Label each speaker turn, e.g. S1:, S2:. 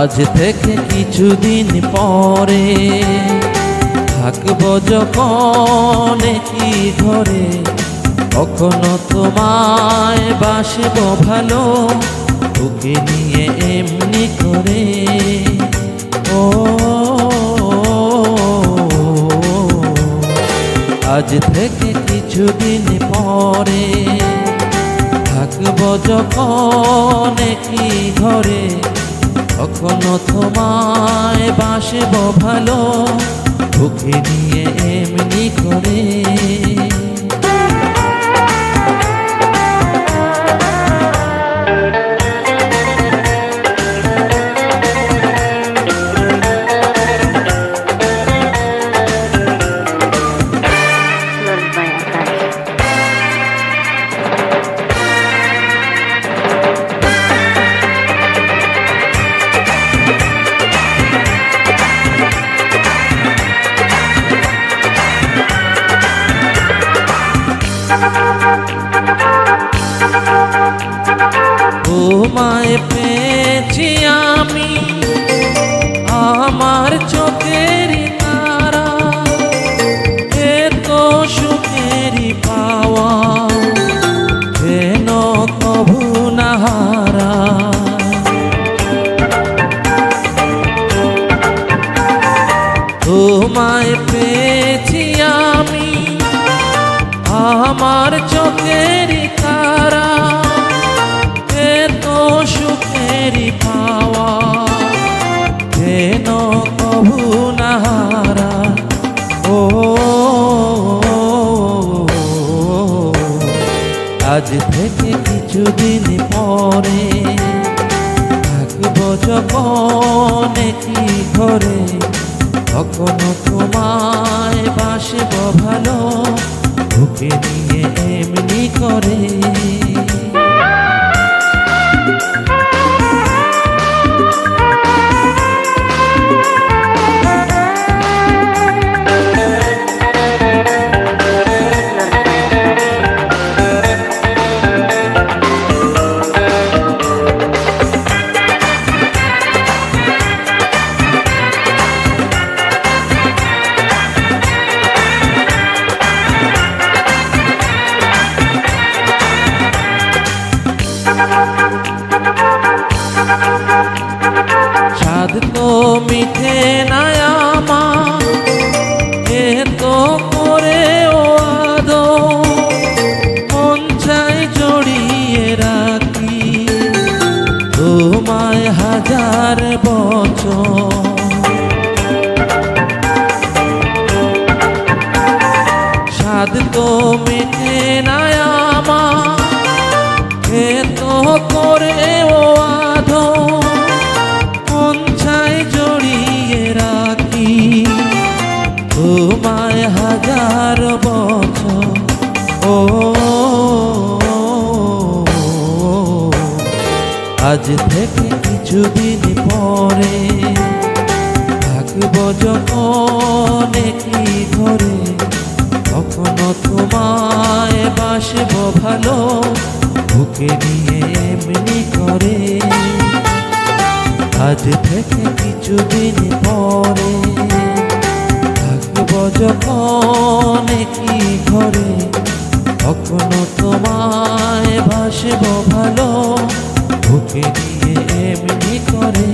S1: আজ থেকে কিছুদিন পরে থাকবো যখন কি ঘরে, কখনো তোমায় বাসবো ভালো, তোকে নিয়ে এমনি করে। ও আজ থেকে কিছুদিন পরে থাকবো যখন কি ঘরে, কখনো তোমায় বাসবো ভালো, তোকে নিয়ে এমনি করে। তোমায় পেয়েছি আমি আমার চোখের তারা, এত সুখের পাওয়া কেন কভু না হারা। তোমায় পেয়েছি আমি আমার চোখের তারা, সুখের পাওয়া কেন কভু না হারা। ও আজ থেকে কিছুদিন পরে থাকবো যখন কি ঘরে, কখনো তোমায় বাসবো ভালো, তোকে নিয়ে এমনি করে। স্বাদ তো মিঠে না আমার এত করে ও আদো, মন চাই জড়িয়ে রাখি তোমায় হাজার বছর। স্বাদ তো মিঠে না আমার এত করে ও আদো, মন চাই জড়িয়ে রাখি তোমায় হাজার বছর। ও আজ থেকে কিছুদিন পরে থাকবো যখন কি ঘরে, কখনো তোমায় বাসবো ভালো, তোকে নিয়ে এমনি করে। আজ থেকে কিছুদিন পরে থাকবো যখন কি ঘরে, কখনো তোমায় বাসবো ভালো, তোকে নিয়ে এমনি করে।